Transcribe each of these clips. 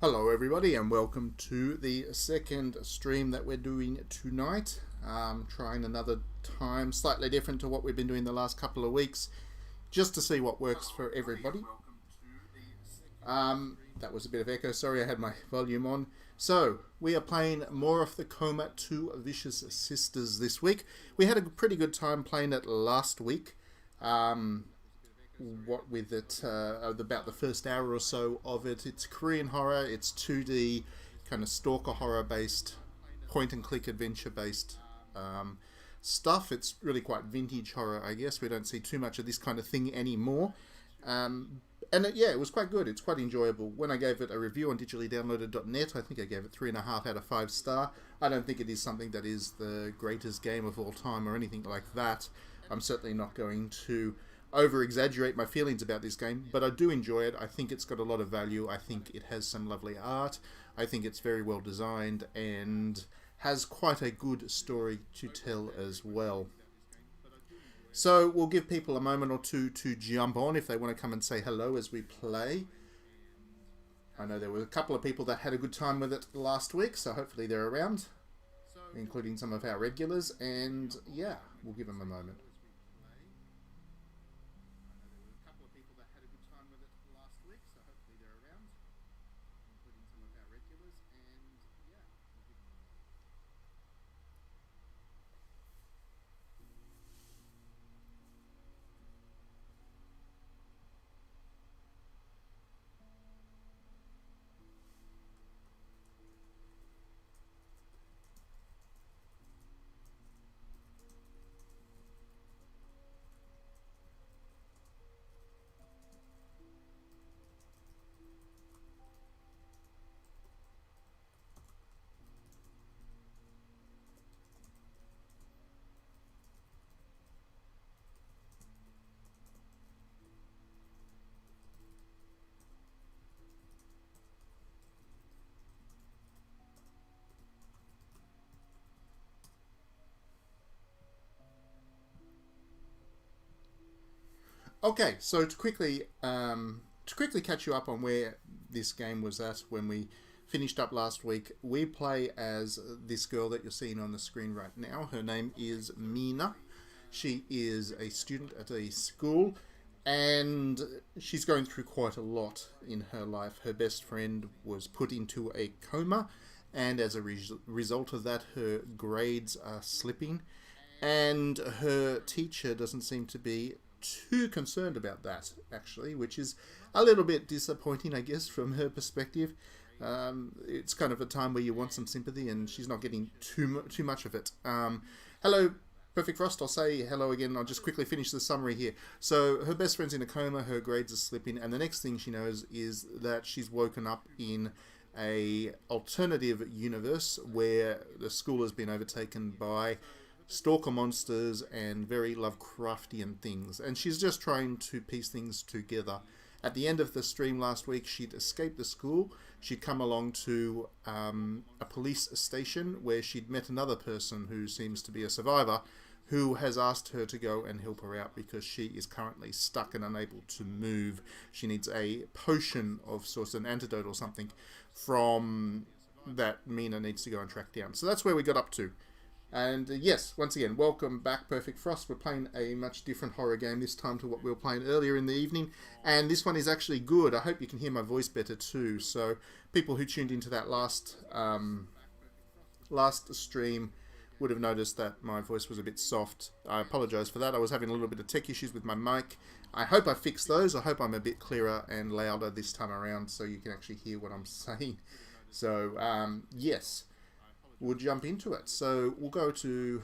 Hello everybody and welcome to the second stream that we're doing tonight. Trying another time, slightly different to what we've been doing the last couple of weeks, just to see what works for everybody. That was a bit of echo, sorry I had my volume on. So, we are playing more of the Coma 2 Vicious Sisters this week. We had a pretty good time playing it last week. What with it, about the first hour or so of it. It's Korean horror, it's 2D, kind of stalker horror based, point and click adventure based stuff. It's really quite vintage horror, I guess. We don't see too much of this kind of thing anymore. Yeah, it was quite good. It's quite enjoyable. When I gave it a review on digitally-downloaded.net, I think I gave it 3.5 out of 5 star. I don't think it is something that is the greatest game of all time or anything like that. I'm certainly not going to over-exaggerate my feelings about this game, but I do enjoy it. I think it's got a lot of value. I think it has some lovely art. I think it's very well designed and has quite a good story to tell as well. So we'll give people a moment or two to jump on if they want to come and say hello as we play. I know there were a couple of people that had a good time with it last week, so hopefully they're around, including some of our regulars, and yeah, we'll give them a moment. Okay, so to quickly catch you up on where this game was at when we finished up last week, we play as this girl that you're seeing on the screen right now. Her name is Mina. She is a student at a school, and she's going through quite a lot in her life. Her best friend was put into a coma, and as a result of that, her grades are slipping, and her teacher doesn't seem to be too concerned about that, actually, which is a little bit disappointing, I guess, from her perspective. It's kind of a time where you want some sympathy, and she's not getting too much of it. Hello, Perfect Frost. I'll say hello again. I'll just quickly finish the summary here. So her best friend's in a coma, her grades are slipping, and the next thing she knows is that she's woken up in a alternative universe where the school has been overtaken by Stalker monsters and very Lovecraftian things, and she's just trying to piece things together. At the end of the stream last week, she'd escaped the school. She'd come along to a police station where she'd met another person who seems to be a survivor, who has asked her to go and help her out because she is currently stuck and unable to move. She needs a potion of sorts, an antidote or something, from that Mina needs to go and track down. So that's where we got up to. And yes, once again, welcome back, Perfect Frost. We're playing a much different horror game this time to what we were playing earlier in the evening. And this one is actually good. I hope you can hear my voice better too. So people who tuned into that last stream would have noticed that my voice was a bit soft. I apologise for that. I was having a little bit of tech issues with my mic. I hope I fixed those. I hope I'm a bit clearer and louder this time around so you can actually hear what I'm saying. So, yes. We'll jump into it. So we'll go to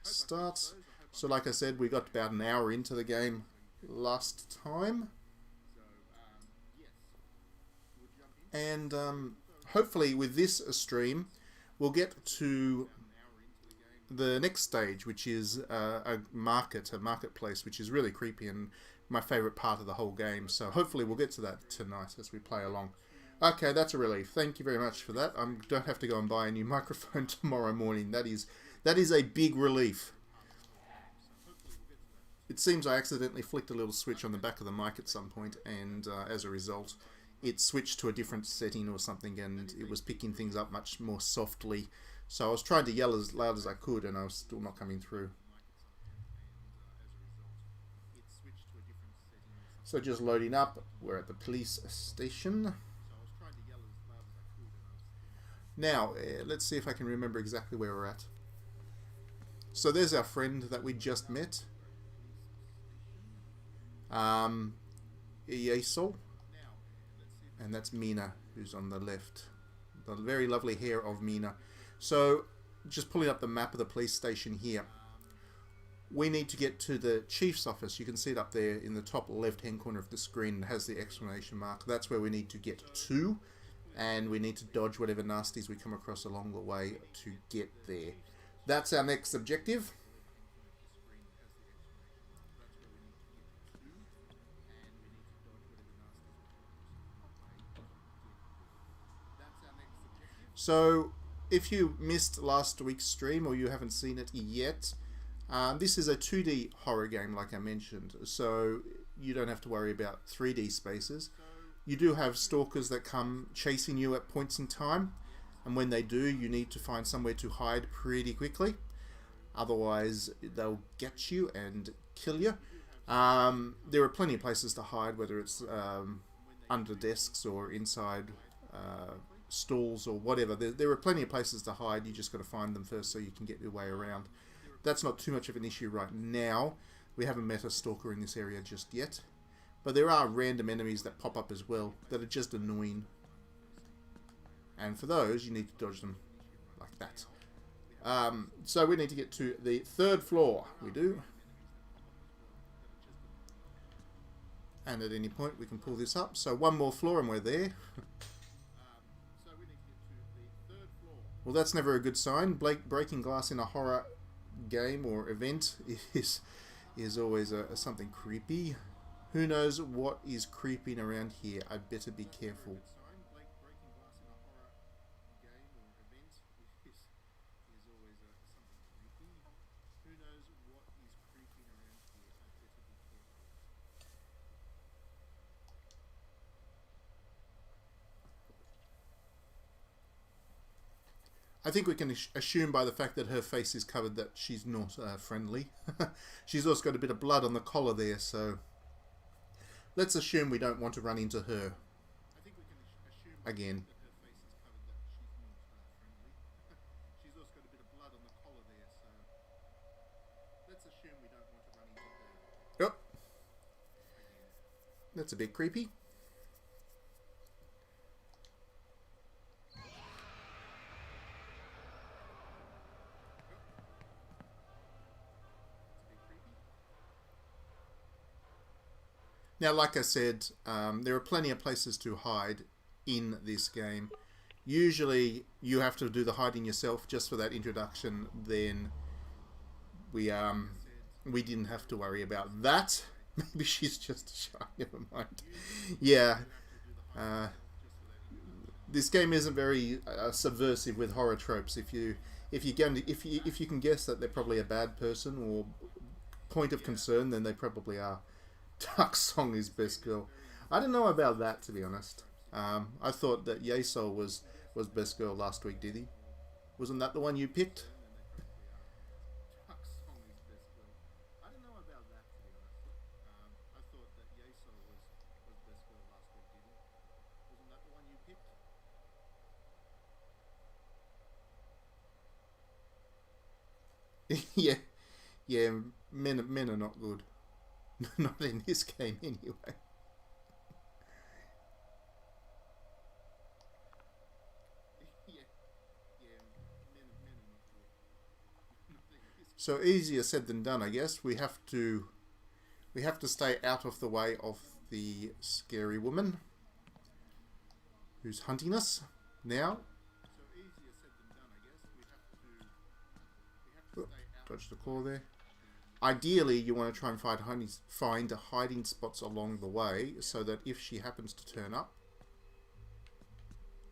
start. So like I said, we got about an hour into the game last time. And hopefully with this stream, we'll get to the next stage, which is a marketplace, which is really creepy and my favourite part of the whole game. So hopefully we'll get to that tonight as we play along. Okay, that's a relief. Thank you very much for that. I don't have to go and buy a new microphone tomorrow morning. That is a big relief. It seems I accidentally flicked a little switch on the back of the mic at some point, and as a result, it switched to a different setting or something, and it was picking things up much more softly. So I was trying to yell as loud as I could, and I was still not coming through. So just loading up, we're at the police station. Now, let's see if I can remember exactly where we're at. So there's our friend that we just met. Yasol. And that's Mina, who's on the left. The very lovely hair of Mina. So, just pulling up the map of the police station here. We need to get to the chief's office. You can see it up there in the top left-hand corner of the screen. It has the exclamation mark. That's where we need to get to. And we need to dodge whatever nasties we come across along the way to get there. That's our next objective. So, if you missed last week's stream or you haven't seen it yet, this is a 2D horror game like I mentioned. So, you don't have to worry about 3D spaces. You do have stalkers that come chasing you at points in time. And when they do, you need to find somewhere to hide pretty quickly. Otherwise, they'll get you and kill you. There are plenty of places to hide, whether it's under desks or inside stalls or whatever. There are plenty of places to hide. You just got to find them first so you can get your way around. That's not too much of an issue right now. We haven't met a stalker in this area just yet. But there are random enemies that pop up as well that are just annoying. And for those, you need to dodge them like that. So we need to get to the 3rd floor. We do. And at any point we can pull this up. So one more floor and we're there. Well, that's never a good sign. Breaking glass in a horror game or event is always something creepy. Who knows what is creeping around here? I'd better be careful. I think we can assume by the fact that her face is covered that she's not friendly. She's also got a bit of blood on the collar there, so let's assume we don't want to run into her again. Oh, that's a bit creepy. Now, like I said, there are plenty of places to hide in this game. Usually, you have to do the hiding yourself just for that introduction. Then we didn't have to worry about that. Maybe she's just shy. Never mind. Yeah, this game isn't very subversive with horror tropes. If you can guess that they're probably a bad person or point of concern, then they probably are. Dark Song is best girl. I don't know about that, to be honest. I thought that Yasol was best girl last week, did he? Wasn't that the one you picked? Yeah, men are not good. Not in this game, anyway. So easier said than done, I guess. We have to stay out of the way of the scary woman who's hunting us now. Oh, dodge the claw there. Ideally, you want to try and find hiding spots along the way so that if she happens to turn up,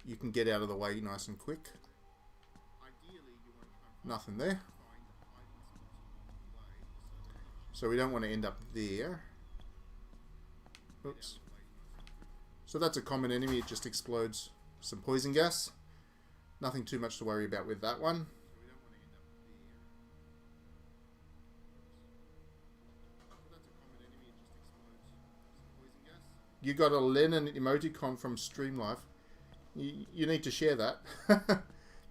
you can get out of the way nice and quick. Nothing there. So we don't want to end up there. Oops. So that's a common enemy. It just explodes some poison gas. Nothing too much to worry about with that one. You got a Lennon emoticon from Streamlife. You need to share that.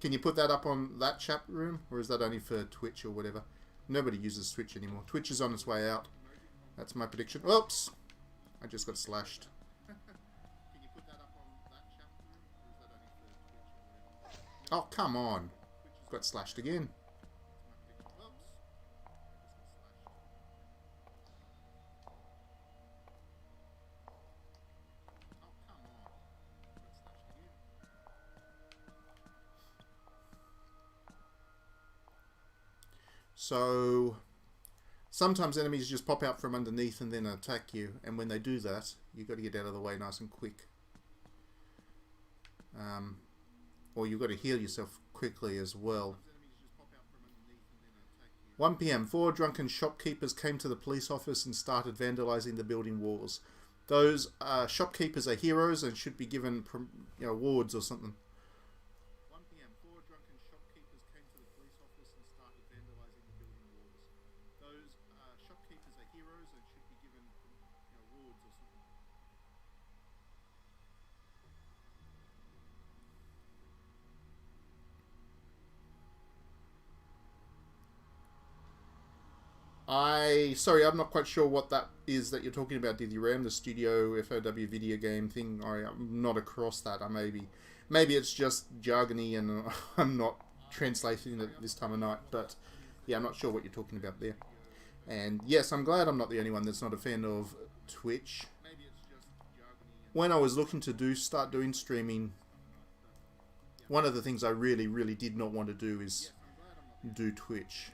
Can you put that up on that chat room? Or is that only for Twitch or whatever? Nobody uses Twitch anymore. Twitch is on its way out. That's my prediction. Oops! I just got slashed. Oh, come on. Got slashed again. So sometimes enemies just pop out from underneath and then attack you, and when they do that, you've got to get out of the way nice and quick. Or you've got to heal yourself quickly as well. 1 PM, 4 drunken shopkeepers came to the police office and started vandalizing the building walls. Those shopkeepers are heroes and should be given awards or something. Sorry, I'm not quite sure what that is that you're talking about, DDRAM, the Studio FOW video game thing. I'm not across that. Maybe it's just jargony and I'm not translating it this time of night. But yeah, I'm not sure what you're talking about there. And yes, I'm glad I'm not the only one that's not a fan of Twitch. When I was looking to start doing streaming, one of the things I really did not want to do is do Twitch.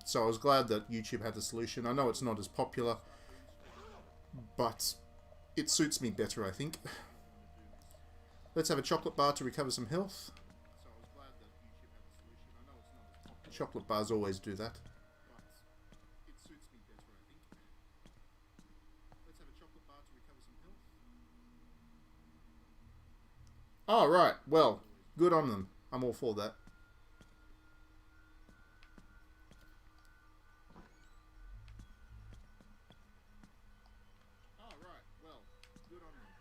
So I was glad that YouTube had the solution. I know it's not as popular, but it suits me better, I think. Let's have a chocolate bar to recover some health. Chocolate bars always do that. Oh, right. Well, good on them. I'm all for that.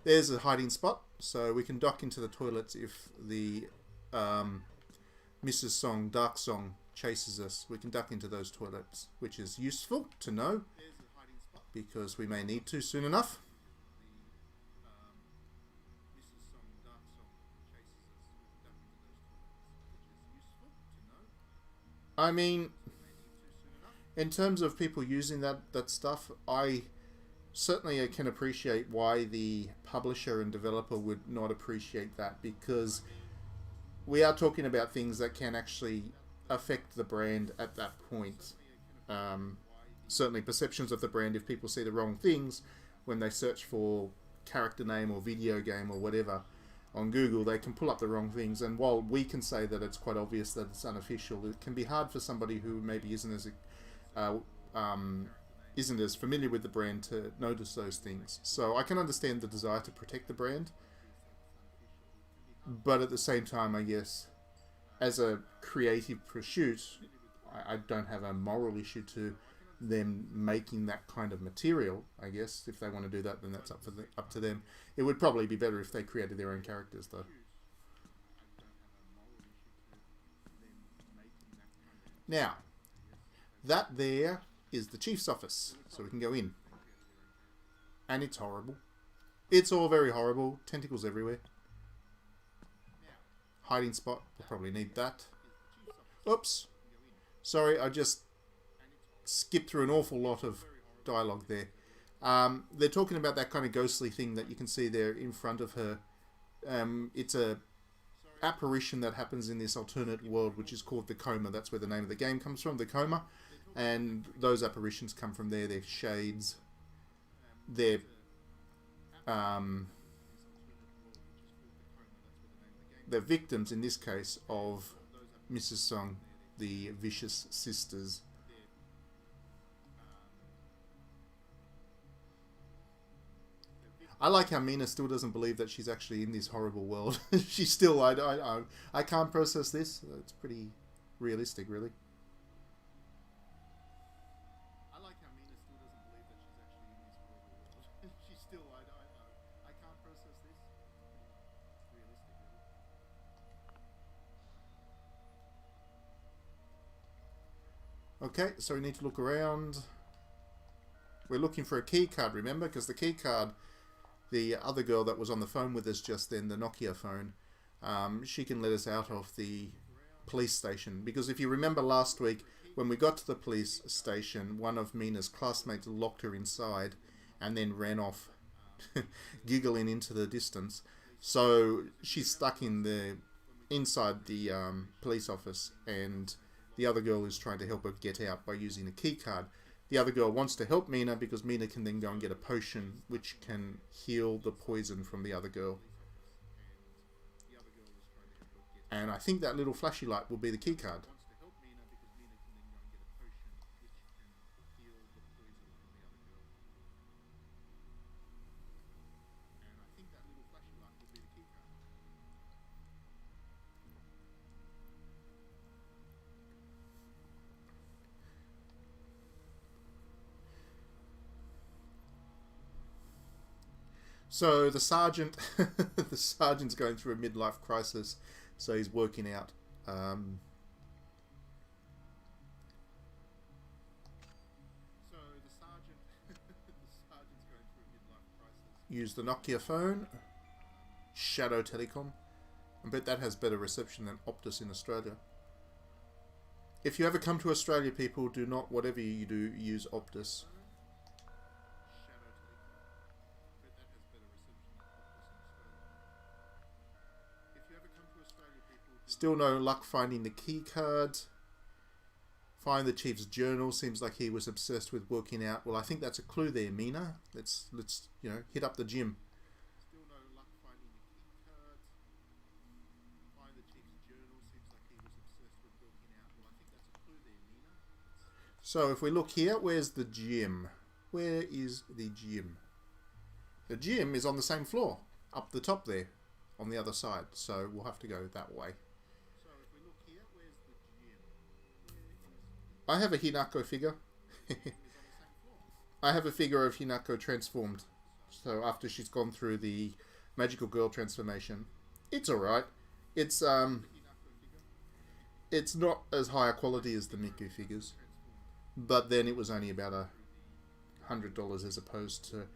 There's a hiding spot, so we can duck into the toilets if the Mrs. Song, Dark Song, chases us. We can duck into those toilets, which is useful to know, because we may need to soon enough. I mean, in terms of people using that stuff, I certainly can appreciate why the publisher and developer would not appreciate that, because we are talking about things that can actually affect the brand at that point. Certainly perceptions of the brand, if people see the wrong things when they search for character name or video game or whatever on Google, they can pull up the wrong things. And while we can say that it's quite obvious that it's unofficial, it can be hard for somebody who maybe isn't as familiar with the brand to notice those things. So I can understand the desire to protect the brand, but at the same time, I guess, as a creative pursuit, I don't have a moral issue to them making that kind of material. I guess if they want to do that, then that's up to them. It would probably be better if they created their own characters, though. Now, that there is the chief's office, so we can go in. And it's horrible. It's all very horrible. Tentacles everywhere. Hiding spot. We'll probably need that. Oops. Sorry, I just skipped through an awful lot of dialogue there. They're talking about that kind of ghostly thing that you can see there in front of her. It's a apparition that happens in this alternate world, which is called the Coma. That's where the name of the game comes from, the Coma. And those apparitions come from there. They're shades. They're victims, in this case, of Mrs. Song, the vicious sisters. I like how Mina still doesn't believe that she's actually in this horrible world. She's still, I can't process this. It's pretty realistic, really. I like how Mina still doesn't believe that she's actually in this horrible world. She's still, I can't process this. It's pretty realistic, really. Okay, so we need to look around. We're looking for a key card, remember? Because the key card, the other girl that was on the phone with us just then, the Nokia phone, she can let us out of the police station. Because if you remember last week, when we got to the police station, one of Mina's classmates locked her inside and then ran off, giggling into the distance. So she's stuck inside the police office, and the other girl is trying to help her get out by using a key card. The other girl wants to help Mina because Mina can then go and get a potion which can heal the poison from the other girl. And I think that little flashy light will be the key card. So the sergeant, the sergeant's going through a midlife crisis, so he's working out. Use the Nokia phone, Shadow Telecom. I bet that has better reception than Optus in Australia. If you ever come to Australia, people, do not, whatever you do, use Optus. Still no luck finding the key card. Find the chief's journal. Seems like he was obsessed with working out. Well, I think that's a clue there, Mina. Let's hit up the gym. Still no luck finding the key card. Find the chief's journal. Seems like he was obsessed with working out. Well, I think that's a clue there, Mina. So if we look here, where's the gym? Where is the gym? The gym is on the same floor, up the top there, on the other side. So we'll have to go that way. I have a Hinako figure. I have a figure of Hinako transformed. So after she's gone through the magical girl transformation, it's alright. It's not as high a quality as the Miku figures, but then it was only about $100 as opposed to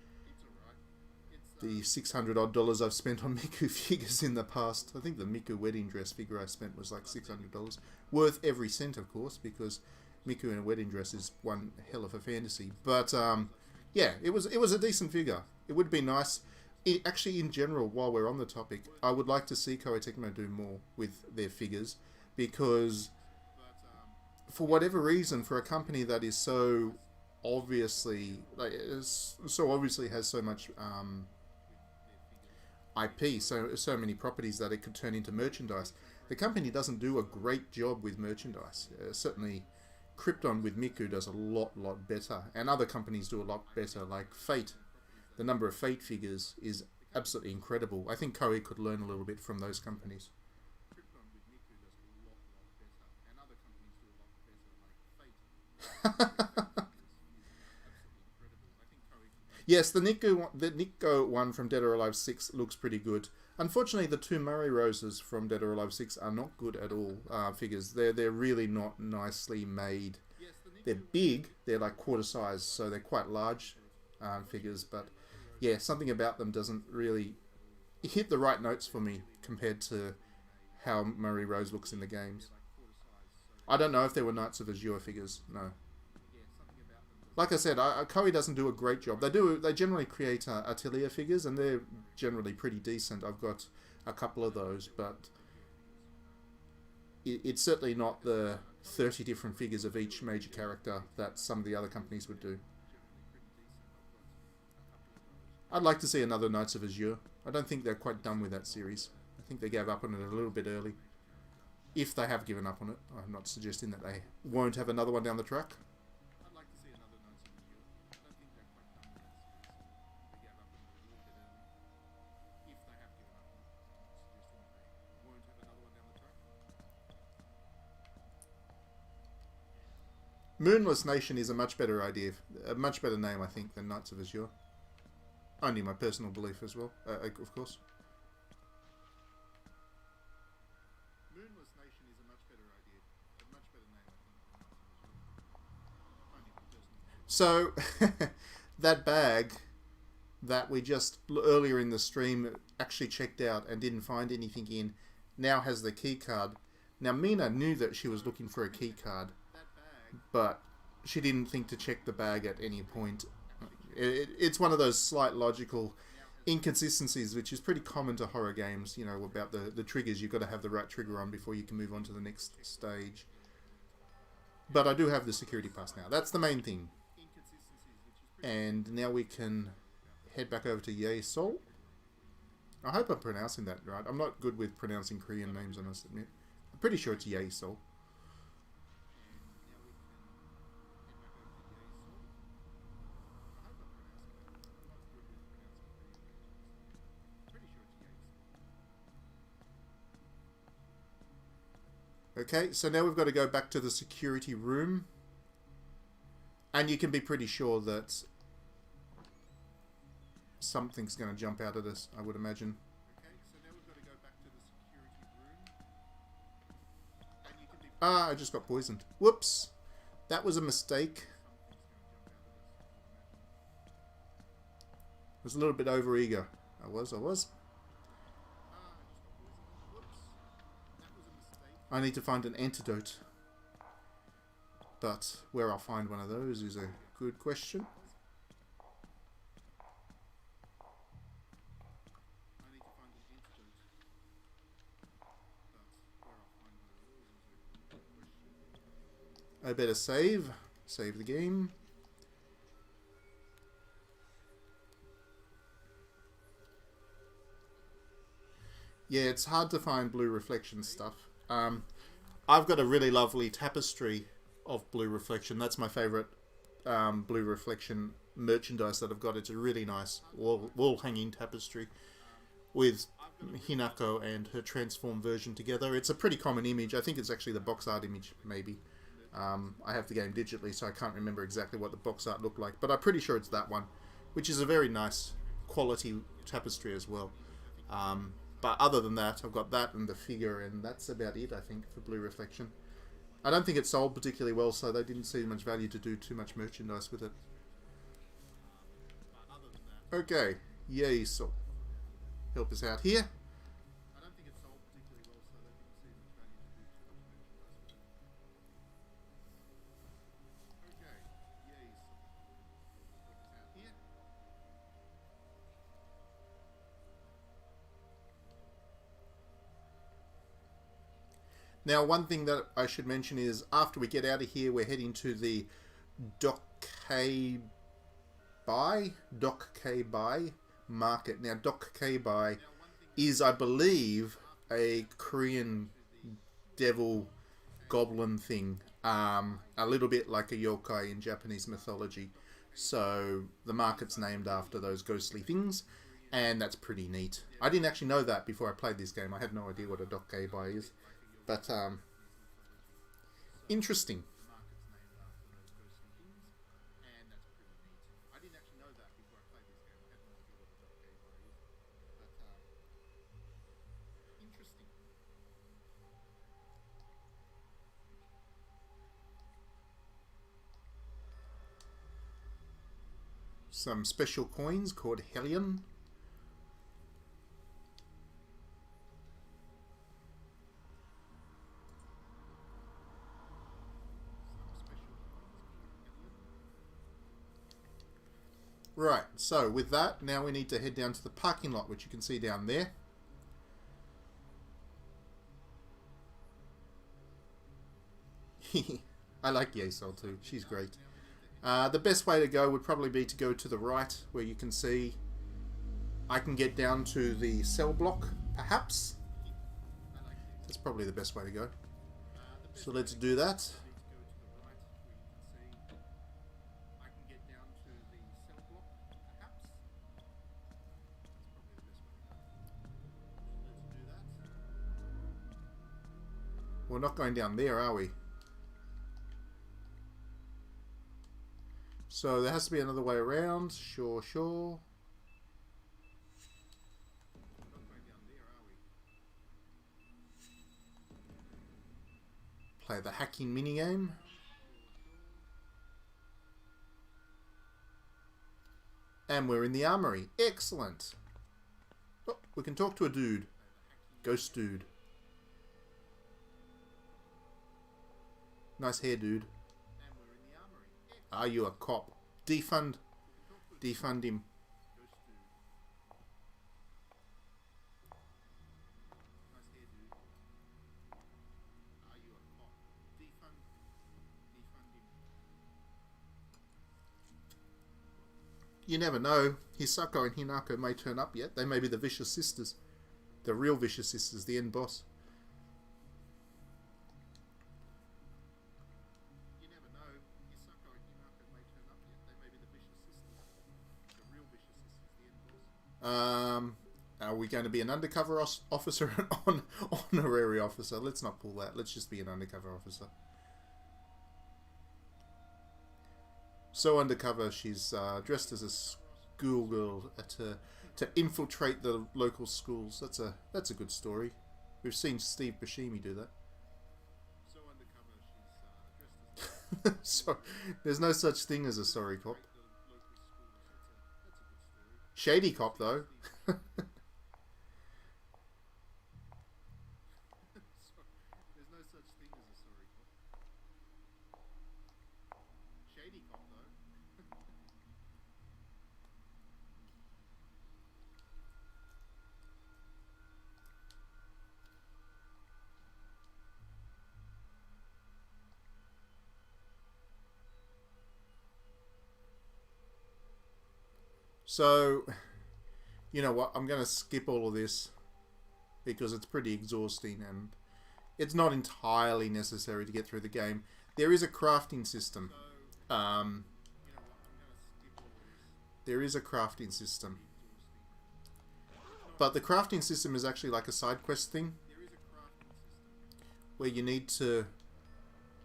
the $600 odd I've spent on Miku figures in the past. I think the Miku wedding dress figure I spent was like $600. Worth every cent, of course, because Miku in a wedding dress is one hell of a fantasy. But yeah, it was a decent figure. It would be nice. Actually, in general, while we're on the topic, I would like to see Koei Tecmo do more with their figures, because for whatever reason, for a company that is so obviously has so much IP, so many properties that it could turn into merchandise, the company doesn't do a great job with merchandise. Certainly Krypton with Miku does a lot better, and other companies do a lot better, like Fate. The number of Fate figures is absolutely incredible. I think Koei could learn a little bit from those companies. Yes, the Nico one from Dead or Alive 6 looks pretty good. Unfortunately, the two Murray Roses from Dead or Alive 6 are not good at all figures. They're really not nicely made. They're big, they're like quarter size, so they're quite large figures, but yeah, something about them doesn't really hit the right notes for me compared to how Murray Rose looks in the games. I don't know if there were Knights of Azure figures, no. Like I said, Koei doesn't do a great job. They generally create Atelier figures, and they're generally pretty decent. I've got a couple of those, but it's certainly not the 30 different figures of each major character that some of the other companies would do. I'd like to see another Knights of Azure. I don't think they're quite done with that series. I think they gave up on it a little bit early. If they have given up on it. I'm not suggesting that they won't have another one down the track. Moonless Nation is a much better idea, a much better name, I think, than Knights of Azure. Only my personal belief as well, of course. Moonless Nation is a much better idea, a much better name, I think, than Knights of Azure. Only my personal belief. So, that bag that we just earlier in the stream actually checked out and didn't find anything in, now has the key card. Now Mina knew that she was looking for a key card, but she didn't think to check the bag at any point. It's one of those slight logical inconsistencies which is pretty common to horror games, you know, about the triggers. You've got to have the right trigger on before you can move on to the next stage. But I do have the security pass now. That's the main thing. And now we can head back over to Ye Sol. I hope I'm pronouncing that right. I'm not good with pronouncing Korean names, I must admit. I'm pretty sure it's Ye Sol. Okay, so now we've got to go back to the security room. And you can be pretty sure that something's going to jump out at us, I would imagine. Okay, so now we've got to go back to the security room. And you can be I just got poisoned. Whoops! That was a mistake. I was a little bit overeager. I was. I need to find an antidote. But where I'll find one of those is a good question. I better save the game. Yeah, it's hard to find blue reflection stuff. I've got a really lovely tapestry of blue reflection. That's my favourite blue reflection merchandise that I've got. It's a really nice wall hanging tapestry with Hinako and her transformed version together. It's a pretty common image. I think it's actually the box art image, maybe. I have the game digitally, so I can't remember exactly what the box art looked like, but I'm pretty sure it's that one, which is a very nice quality tapestry as well. But other than that, I've got that and the figure, and that's about it, I think, for blue reflection. I don't think it sold particularly well, so they didn't see much value to do too much merchandise with it. Okay, yay, so help us out here. Now, one thing that I should mention is after we get out of here, we're heading to the Dokkei Market. Now, Dokkei is, I believe, a Korean devil goblin thing. A little bit like a yokai in Japanese mythology. So, the market's named after those ghostly things. And that's pretty neat. I didn't actually know that before I played this game. I had no idea what a Dokkei is. But, interesting. Some special coins called Hellion. Right, so with that, now we need to head down to the parking lot, which you can see down there. I like Yesol too, she's great. The best way to go would probably be to go to the right, where you can see I can get down to the cell block, perhaps. That's probably the best way to go. So let's do that. We're not going down there, are we? So there has to be another way around. Sure, sure. Play the hacking minigame. And we're in the armory. Excellent. Oh, we can talk to a dude. Ghost dude. Nice hair, dude. Are you a cop? Defund. Defund him. You never know. Hisako and Hinako may turn up yet. They may be the Vicious Sisters. The real Vicious Sisters, the end boss. You never know. Hisako and Hinako may turn up yet. They may be the Vicious Sisters. The real Vicious Sisters, the end boss. Are we going to be an undercover officer and honorary officer? Let's not pull that. Let's just be an undercover officer. So undercover, she's dressed as a schoolgirl to infiltrate the local schools. That's a good story. We've seen Steve Buscemi do that. So undercover, she's dressed as so there's no such thing as a sorry cop. Shady cop though. So, you know what, I'm going to skip all of this because it's pretty exhausting and it's not entirely necessary to get through the game. There is a crafting system. There is a crafting system. But the crafting system is actually like a side quest thing where you need to...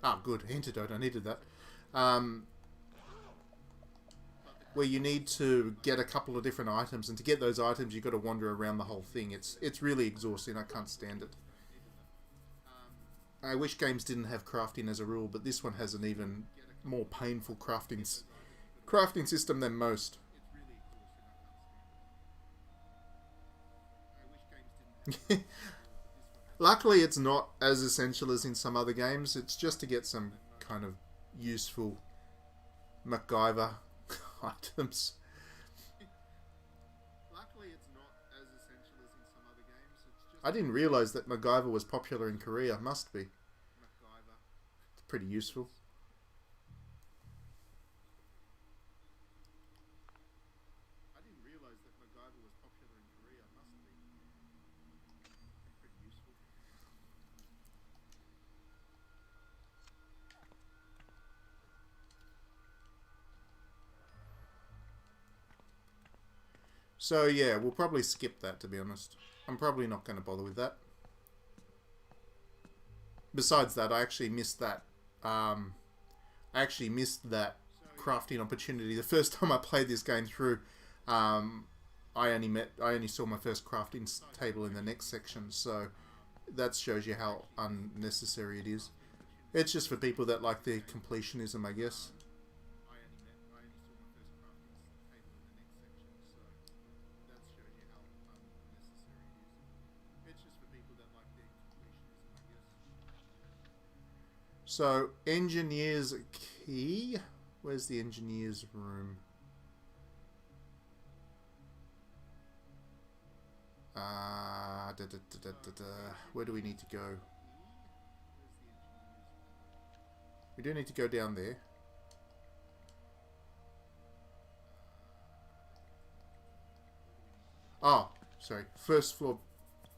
Ah, good, antidote, I needed that. Where you need to get a couple of different items, and to get those items you've got to wander around the whole thing. It's really exhausting. I can't stand it. I wish games didn't have crafting as a rule, but this one has an even more painful crafting system than most. Luckily it's not as essential as in some other games. It's just to get some kind of useful MacGyver items. Luckily, it's not as essential as in some other games. It's just I didn't realise that MacGyver was popular in Korea. Must be. MacGyver. It's pretty useful. I didn't realise that MacGyver was popular in Korea. Must be. Pretty useful. So yeah, we'll probably skip that, to be honest. I'm probably not going to bother with that. Besides that, I actually missed that. Crafting opportunity the first time I played this game through. I only saw my first crafting table in the next section, so that shows you how unnecessary it is. It's just for people that like the completionism, I guess. So, engineer's key. Where's the engineer's room? Where do we need to go? We do need to go down there. Oh, sorry. First floor.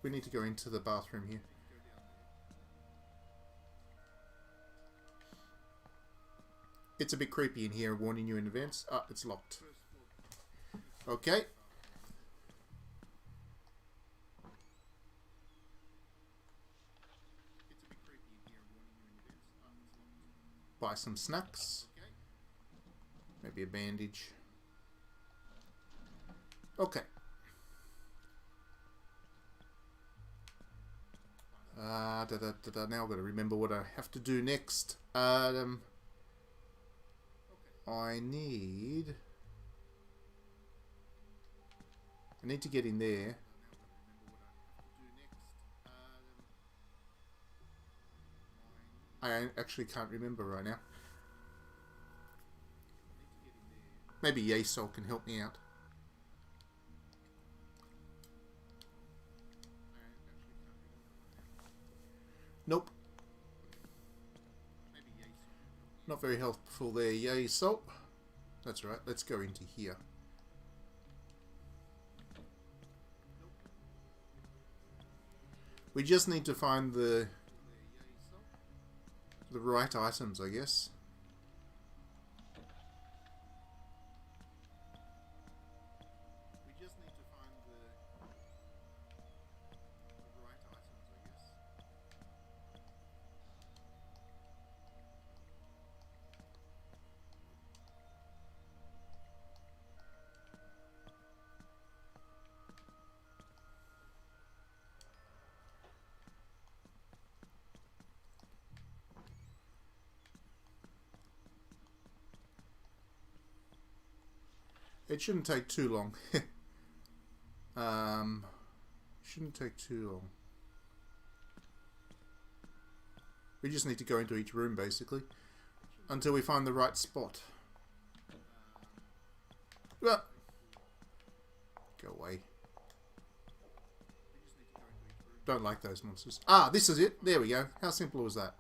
We need to go into the bathroom here. It's a bit creepy in here, warning you in advance. Ah, it's locked. Okay. Buy some snacks. Maybe a bandage. Okay. Now I've got to remember what I have to do next. I need to get in there. I actually can't remember right now. Maybe Yasol can help me out. Nope. Not very helpful there, Yasol. That's right, let's go into here. We just need to find the right items, I guess. It shouldn't take too long. Shouldn't take too long. We just need to go into each room, basically, until we find the right spot. Ah! Go away. Don't like those monsters. Ah, this is it. There we go. How simple was that?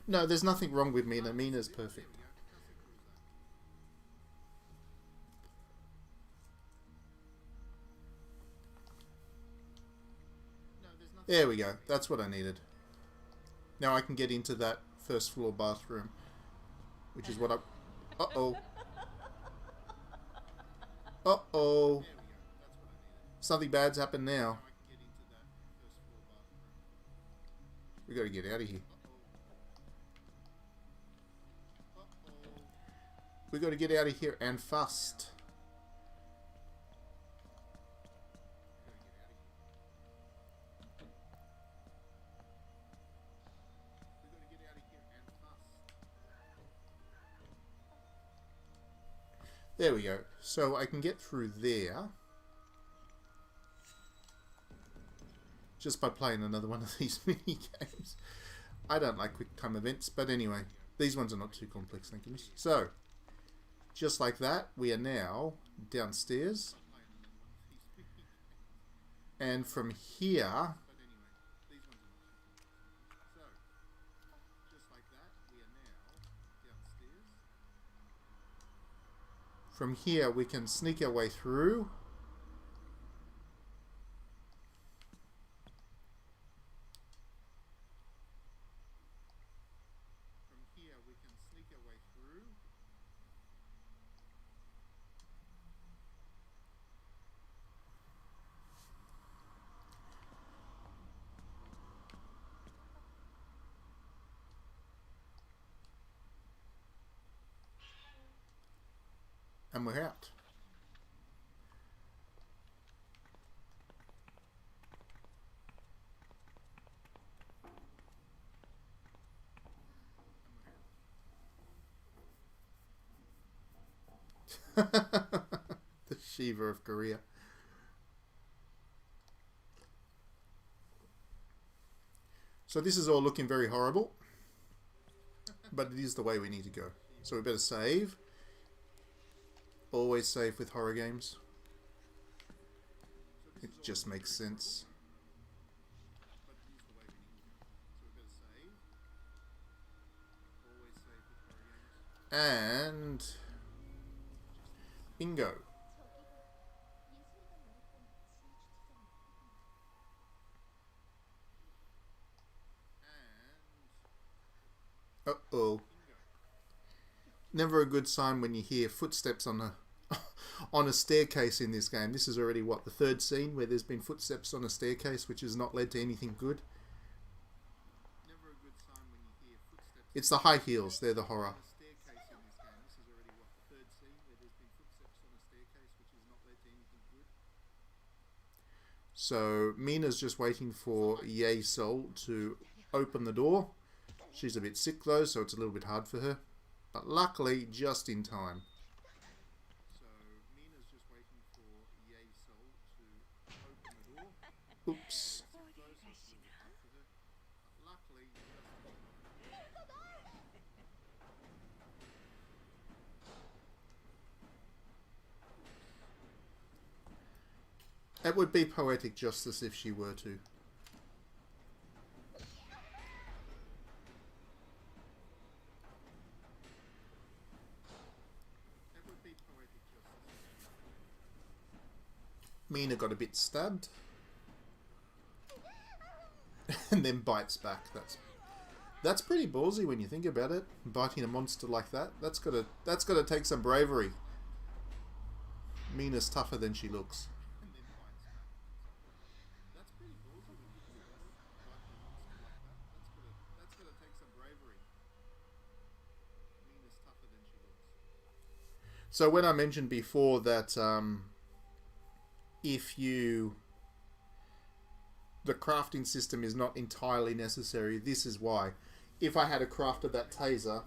No, there's nothing wrong with Mina. Mina's perfect. There we go. That's what I needed. Now I can get into that first floor bathroom, which is what I... Uh-oh. Uh-oh. Something bad's happened now. We gotta get out of here. We got to get out of here and fast. There we go. So I can get through there just by playing another one of these mini games. I don't like quick time events, but anyway, these ones are not too complex, thank goodness. So, just like that, we are now downstairs. And from here... From here, we can sneak our way through. And we're out. The Shiva of Korea. So this is all looking very horrible, but it is the way we need to go. So we better save. Always save with horror games. It just makes sense. And bingo. Uh-oh. Never a good sign when you hear footsteps on a staircase in this game. This is already, what, the third scene where there's been footsteps on a staircase, which has not led to anything good. It's the high heels. They're the horror. So Mina's just waiting for Yay Soul to open the door. She's a bit sick though, so it's a little bit hard for her. But luckily, just in time. Oops. It would be poetic justice if she were to. Mina got a bit stabbed. And then bites back. That's pretty ballsy when you think about it. Biting a monster like that. That's gotta take some bravery. Mina's tougher than she looks. So when I mentioned before that if the crafting system is not entirely necessary, this is why. If I had crafted that taser,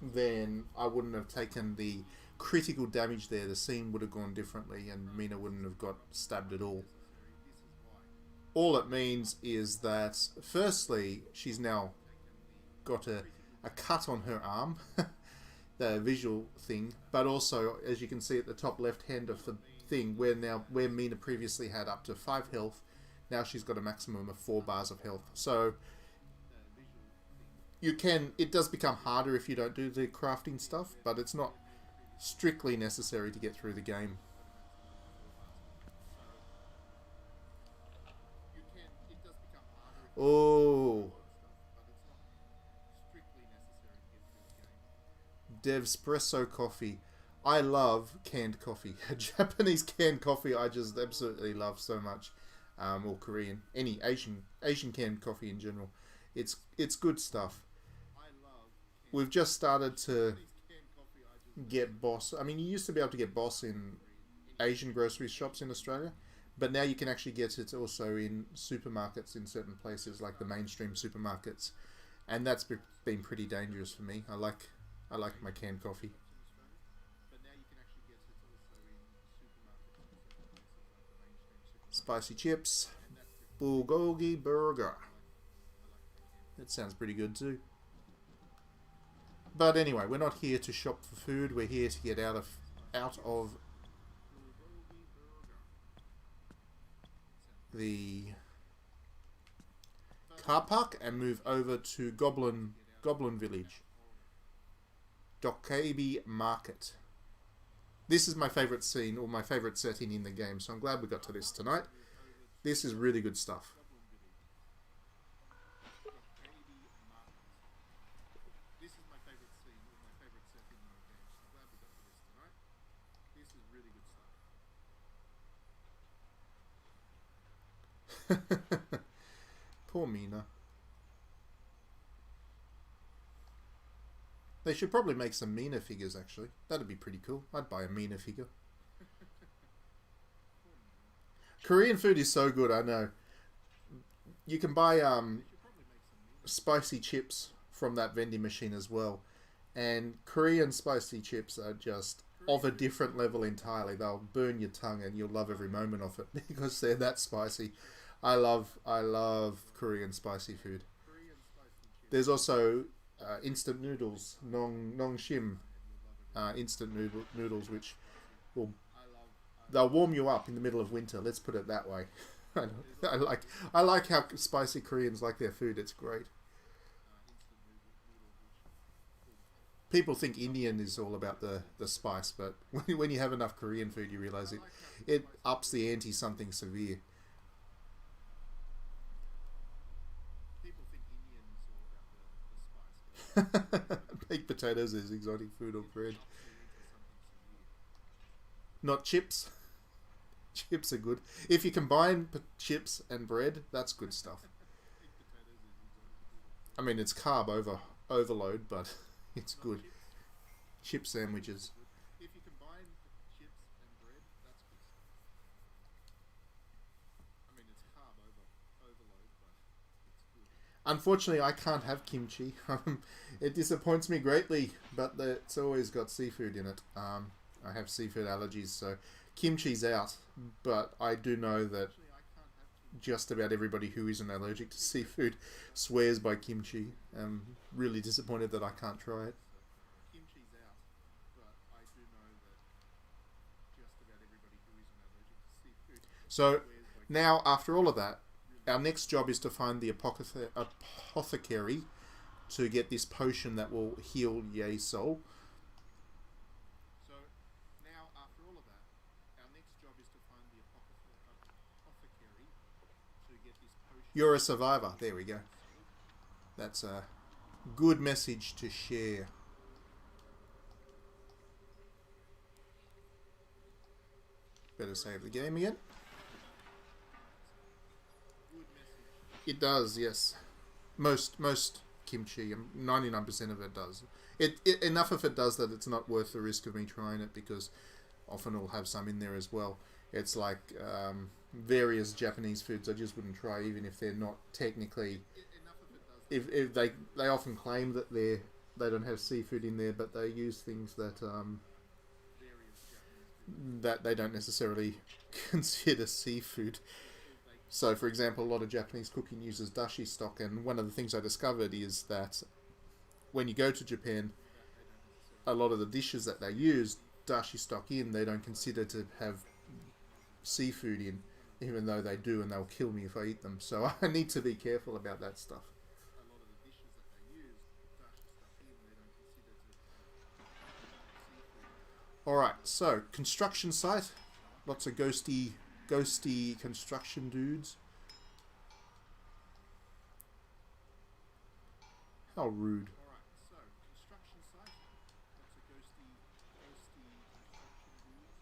then I wouldn't have taken the critical damage there. The scene would have gone differently and Mina wouldn't have got stabbed at all. All it means is that, firstly, she's now got a cut on her arm. The visual thing, but also, as you can see at the top left hand of the thing, where Mina previously had up to 5 health, now she's got a maximum of 4 bars of health. So it does become harder if you don't do the crafting stuff, but it's not strictly necessary to get through the game. Oh, Devspresso coffee. I love canned coffee. Japanese canned coffee I just absolutely love so much. Or Korean. Any Asian canned coffee in general. It's good stuff. We've just started to get Boss. I mean, you used to be able to get Boss in Asian grocery shops in Australia, but now you can actually get it also in supermarkets in certain places, like the mainstream supermarkets, and that's been pretty dangerous for me. I like my canned coffee. Spicy chips. Bulgogi burger. That sounds pretty good too. But anyway, we're not here to shop for food. We're here to get out of the car park and move over to Goblin Village. Goblin Market. This is my favourite scene, or my favourite setting in the game, so I'm glad we got to this tonight. This is really good stuff. Poor Mina. They should probably make some Mina figures, actually. That'd be pretty cool. I'd buy a Mina figure. Korean food is so good, I know. You can buy spicy chips from that vending machine as well. And Korean spicy chips are just of a different level entirely. They'll burn your tongue and you'll love every moment of it because they're that spicy. I love Korean spicy food. There's also instant noodles, nong shim, instant noodles, which they'll warm you up in the middle of winter. Let's put it that way. I like how spicy Koreans like their food. It's great. People think Indian is all about the spice, but when you have enough Korean food, you realize it ups the ante something severe. Baked potatoes is exotic food or bread. Not chips. Chips are good. If you combine chips and bread, that's good stuff. I mean, it's carb overload, but it's good. Chip sandwiches. If you combine chips and bread, that's good stuff. I mean, it's overload, but it's good. Unfortunately, I can't have kimchi. It disappoints me greatly, but it's always got seafood in it. I have seafood allergies, so kimchi's out. But I do know that just about everybody who isn't allergic to seafood swears by kimchi. I'm really disappointed that I can't try it. Kimchi's out, but I do know that just about everybody who isn't allergic to seafood So swears by now, after all of that, our next job is to find the apothecary to get this potion that will heal Ye Soul. So now, after all of that, our next job is to find the apothecary to get this potion. You're a survivor. There we go. That's a good message to share. Better save the game again. Good message. It does, yes. Most kimchi, 99% of it does. It enough of it does that it's not worth the risk of me trying it, because often it'll have some in there as well. It's like various Japanese foods I just wouldn't try, even if they're not technically. If they often claim that they don't have seafood in there, but they use things that that they don't necessarily consider seafood. So, for example, a lot of Japanese cooking uses dashi stock, and one of the things I discovered is that when you go to Japan, a lot of the dishes that they use dashi stock in, they don't consider to have seafood in, even though they do, and they'll kill me if I eat them. So I need to be careful about that stuff. A lot of the dishes that they use dashi stuff in, they don't consider to have seafood. Alright, so construction site. Lots of ghosty construction dudes. How rude. Alright, so construction site. Lots of ghosty construction dudes.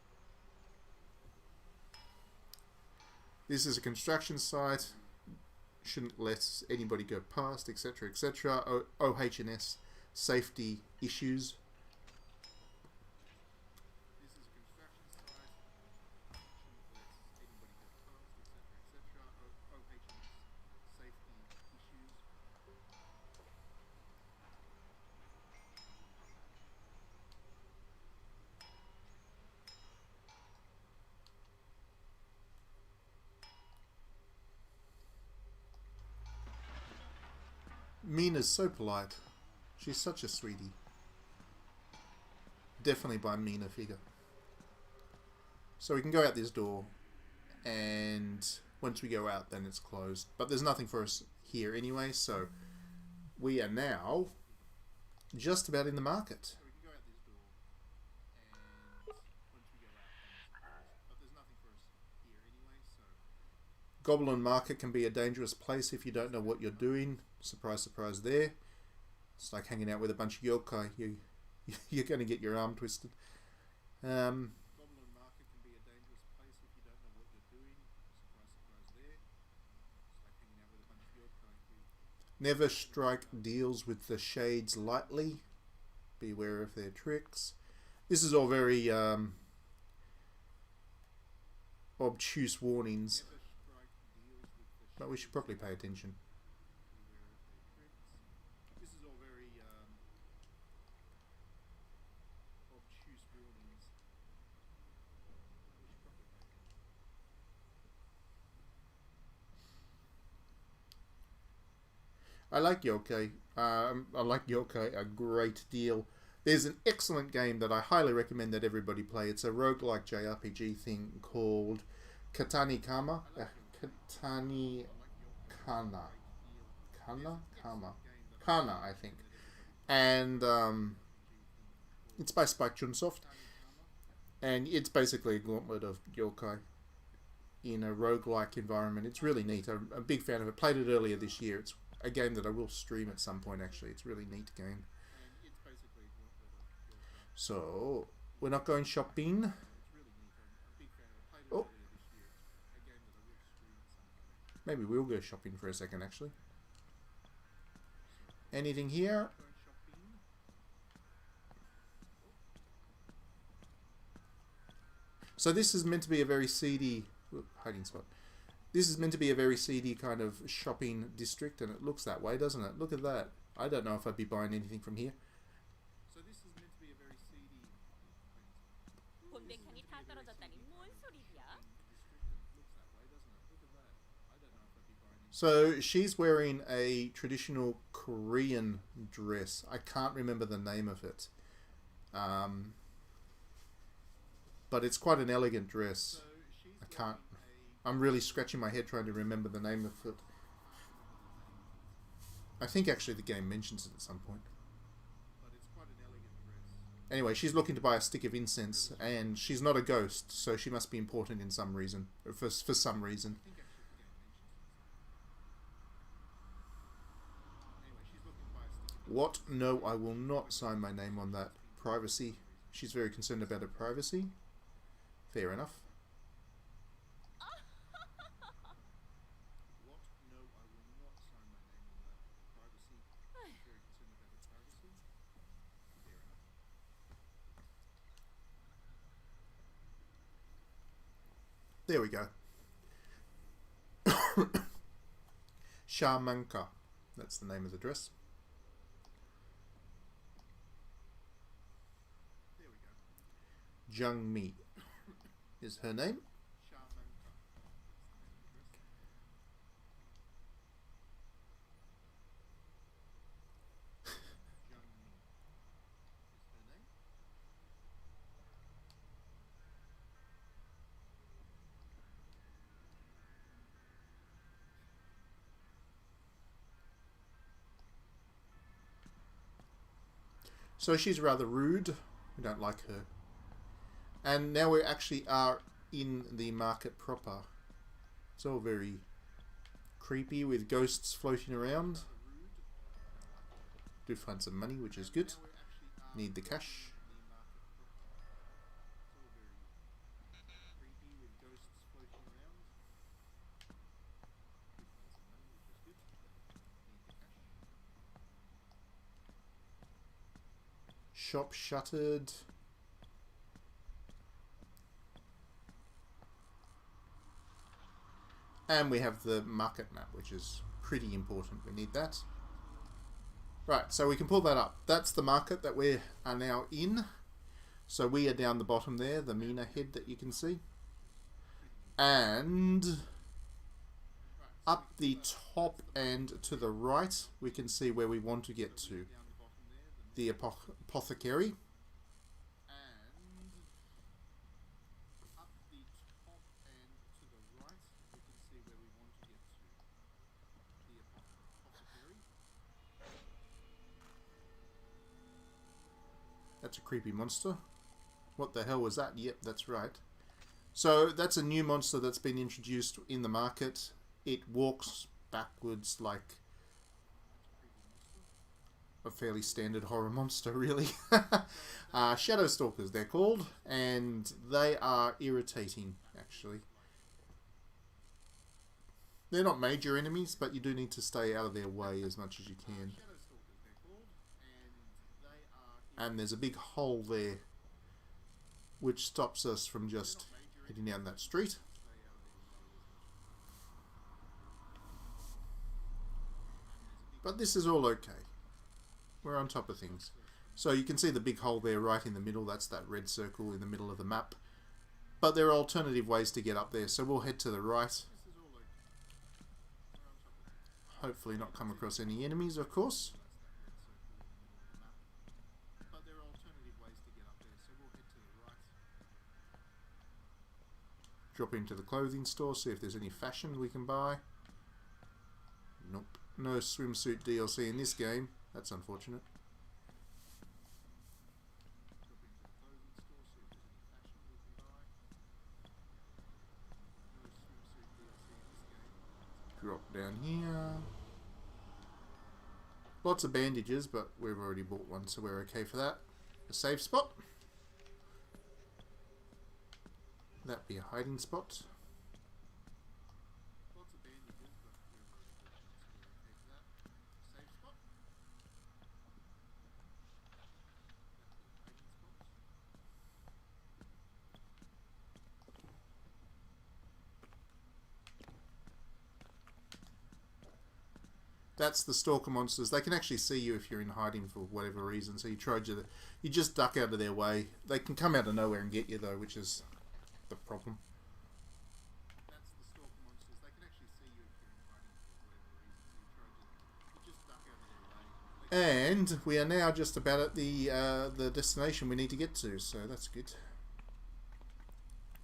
This is a construction site. Shouldn't let anybody go past, etc., etc. OH&S safety issues. This is a construction site. Shouldn't let anybody go past, etc., etc. OH&S safety issues. Mina's so polite. She's such a sweetie. Definitely buy Mina figure. So we can go out this door, and once we go out, then it's closed. But there's nothing for us here anyway, so we are now just about in the market. So we can go out this door, and once we go out, then it's closed. But there's nothing for us here anyway, so. Goblin Market can be a dangerous place if you don't know what you're doing. Surprise, surprise there. It's like hanging out with a bunch of yokai. You're going to get your arm twisted. Goblin Market can be a dangerous place if you don't know what you're doing. Surprise, surprise there. It's like hanging out with a bunch of yokai. Never strike deals with the shades lightly. Beware of their tricks. This is all very obtuse warnings, Never strike deals with the but we should probably pay attention. beware of their tricks. This is all very obtuse warnings. We should probably pay attention. I like yokai. I like yokai a great deal. There's an excellent game that I highly recommend that everybody play. It's a roguelike JRPG thing called Katani Kama. Katani Kana. Kana, I think. And it's by Spike Chunsoft. And it's basically a gauntlet of yokai in a roguelike environment. It's really neat. I'm a big fan of it. Played it earlier this year. It's a game that I will stream at some point, actually. It's a really neat game. And it's basically a gauntlet of yokai. So, we're not going shopping. It's really neat. I'm a big fan of it. Played it Oh. earlier this year. It's a game that I will stream at some point. Maybe we'll go shopping for a second, actually. Anything here? Going So this is meant to be a very seedy hiding spot. This is meant to be a very seedy kind of shopping district, and it looks that way, doesn't it? Look at that. I don't know if I'd be buying anything from here. So this is meant to be a very seedy 곤백향이 다 떨어졌다니 뭔 소리야? district, and it looks that way, doesn't it? Look at that. I don't know if I'd be buying anything. So she's wearing a traditional Korean dress. I can't remember the name of it. But it's quite an elegant dress. So she's I can't... I'm really scratching my head trying to remember the name of it. I think actually the game mentions it at some point. but it's quite an elegant dress. Anyway, she's looking to buy a stick of incense, and she's not a ghost, so she must be important in some reason. For some reason. I think actually the game mentions it. Anyway, she's looking to buy a stick of What? No, I will not sign my name on that. Privacy. She's very concerned about her privacy. Fair enough. What? No, I will not sign my name on that. Privacy. She's very concerned about her privacy. Fair enough. There we go. Shamanka. That's the name of the dress. There we go. Jung Mi is her name. Shamanka. Young Me is her name. So she's rather rude. We don't like her. And now we actually are in the market proper. It's all very creepy with ghosts floating around. Do find some money, which is good. Now we actually are Need the cash. in the market proper. It's all very creepy with ghosts floating around. We find some money, which is good. Need the cash. Shop shuttered. And we have the market map, which is pretty important. We need that. Right, so we can pull that up. That's the market that we are now in. So we are down the bottom there, the Mina head that you can see. And up the top and to the right, we can see where we want to get to. Down the bottom there, the Apothecary. and up the top and to the right, we can see where we want to get to. The apothecary. That's a creepy monster. What the hell was that? Yep, that's right. So that's a new monster that's been introduced in the market. It walks backwards like a fairly standard horror monster, really. Shadow Stalkers, they're called, and they are irritating, actually. They're not major enemies, but you do need to stay out of their way as much as you can. Shadow Stalkers, they're called, and they are And there's a big hole there, which stops us from just heading down that street. But this is all okay. We're on top of things. So you can see the big hole there right in the middle. That's that red circle in the middle of the map. But there are alternative ways to get up there. So we'll head to the right. This is all okay. We're on top of it. Hopefully not come across any enemies, of course. But there are alternative ways to get up there, so we'll head to the right. Drop into the clothing store, see if there's any fashion we can buy. Nope. No swimsuit DLC in this game. That's unfortunate. Drop into the clothing store, see if there's any fashion we can buy. Drop down here. Lots of bandages, but we've already bought one, so we're okay for that. A safe spot. That'd be a hiding spot. Lots of bandages, but we're okay for that. Safe spot. Hiding spot. That's the Stalker monsters. They can actually see you if you're in hiding for whatever reason. So you just duck out of their way. They can come out of nowhere and get you though, which is the problem. That's the Stalker monsters. They can actually see you if you're in hiding for whatever reason. So you just duck out of their way. And we are now just about at the destination we need to get to. So that's good.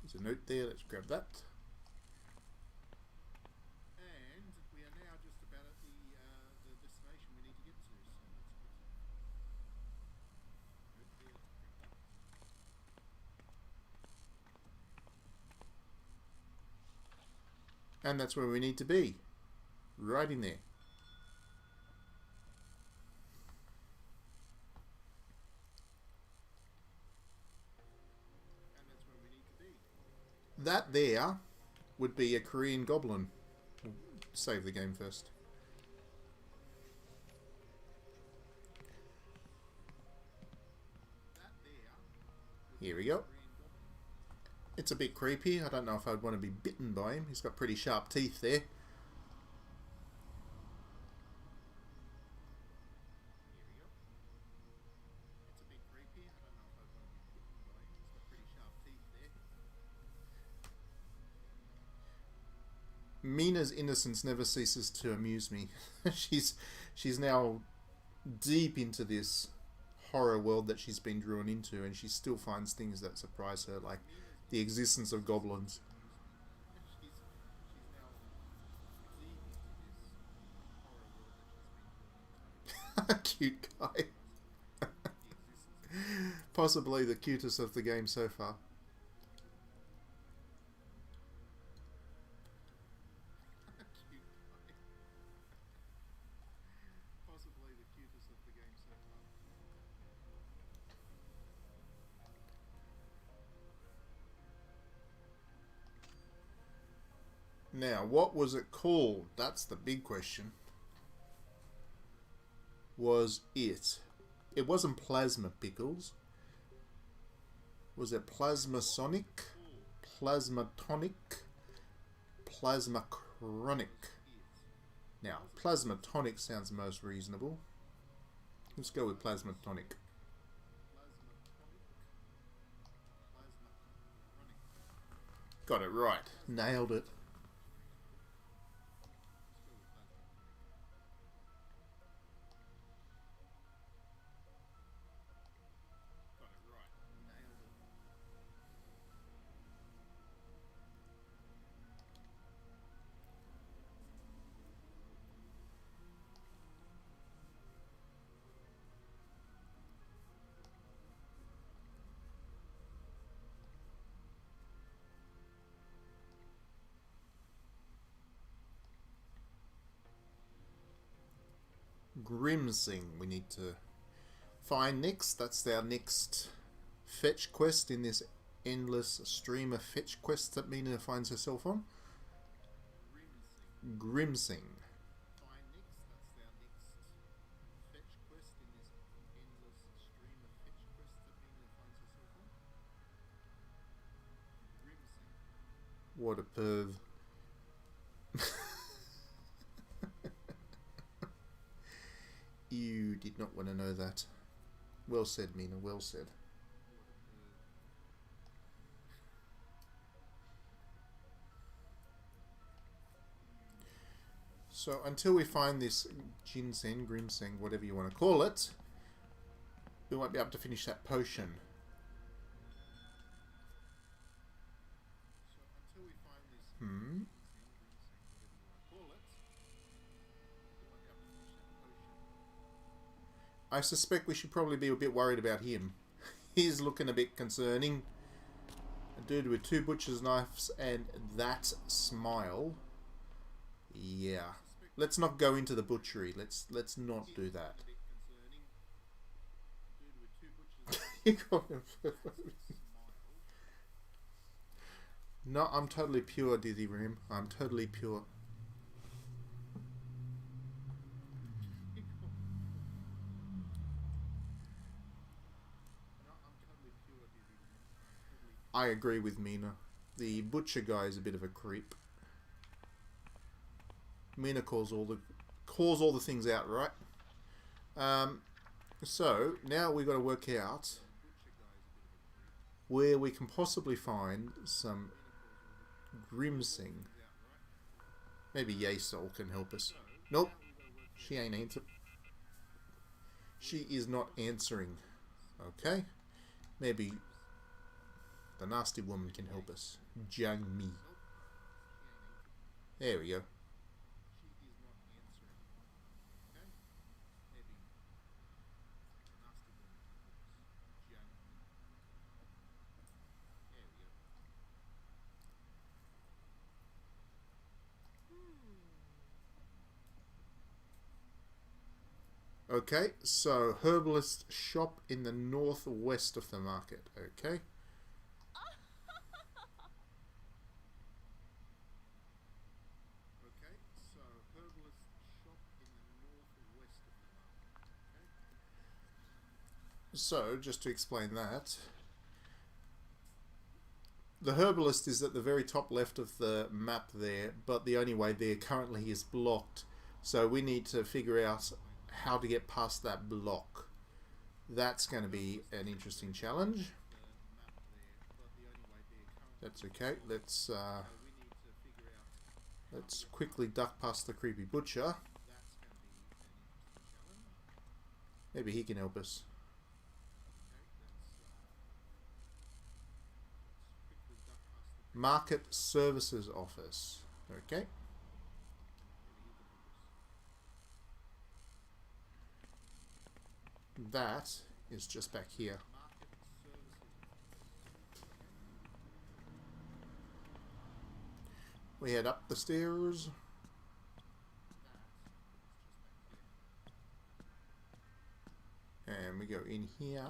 There's a note there. Let's grab that. And we are now just about at the destination we need to get to. So that's good. And that's where we need to be. Right in there. And that's where we need to be. That there would be a Korean goblin. We'll save the game first. That there. Here we go. Korean goblin. It's a bit creepy. I don't know if I'd want to be bitten by him. He's got pretty sharp teeth there. Here we go. It's a bit creepy. I don't know if I'd want to be bitten by him. He's got pretty sharp teeth there. Mina's innocence never ceases to amuse me. she's now deep into this horror world that she's been drawn into, and she still finds things that surprise her, like the existence of goblins. She's now deep into this horror world that she's been drawn into. Cute guy. The existence of Possibly the cutest of the game so far. cute guy. Possibly the cutest of the game so far. Now, what was it called? That's the big question. Was it? It wasn't Plasma Pickles. Was it Plasma Sonic? Plasma Tonic? Plasma Chronic? Now, Plasma Tonic sounds most reasonable. Let's go with Plasma Tonic. Got it right. Nailed it. Grimsing we need to find next. That's our next fetch quest in this endless stream of fetch quests that Mina finds herself on. Grimsing. Find next. That's our next fetch quest in this endless stream of fetch quests that Mina finds herself on. Grimsing. What a perv. You did not want to know that. Well said, Mina, well said. So until we find this ginseng, grimseng, whatever you want to call it, we won't be able to finish that potion. So until we find this Hmm? I suspect we should probably be a bit worried about him. He's looking a bit concerning. A dude with 2 butcher's knives and that smile. Yeah. Let's not go into the butchery. Let's not do that. You got him. No, I'm totally pure, Dizzy Rim. I'm totally pure. I agree with Mina. The butcher guy is a bit of a creep. Mina calls calls all the things out, right? So now we've got to work out where we can possibly find some Grimsing. Maybe Yasol can help us. Nope, she ain't answering. She is not answering. Okay, maybe the nasty woman can help us. Jiang Mi. There we go. Okay, so Herbalist Shop in the northwest of the market. Okay. So, just to explain that, the Herbalist is at the very top left of the map there, but the only way there currently is blocked. So we need to figure out how to get past that block. That's going to be an interesting challenge. That's okay. Let's quickly duck past the creepy butcher. Maybe he can help us. Market Services Office. Okay. That is just back here. We head up the stairs. And we go in here.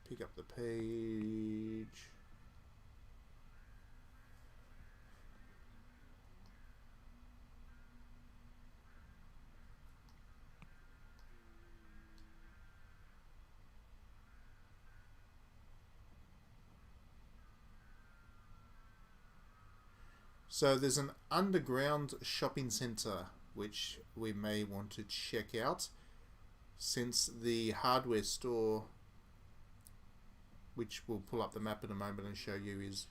Pick up the page. So there's an underground shopping centre which we may want to check out, since the hardware store, which we'll pull up the map in a moment and show you, is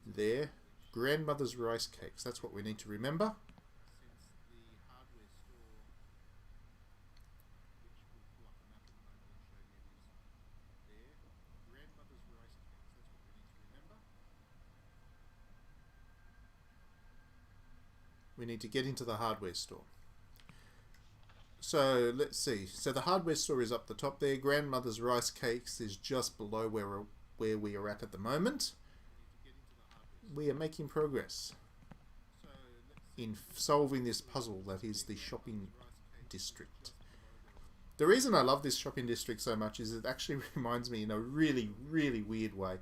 there. Grandmother's rice cakes, that's what we need to remember. We need to get into the hardware store. So let's see. So the hardware store is up the top there. Grandmother's rice cakes is just below where we are at the moment. We are making progress in solving this puzzle that is the shopping district. The reason I love this shopping district so much is it actually reminds me in a really, really weird way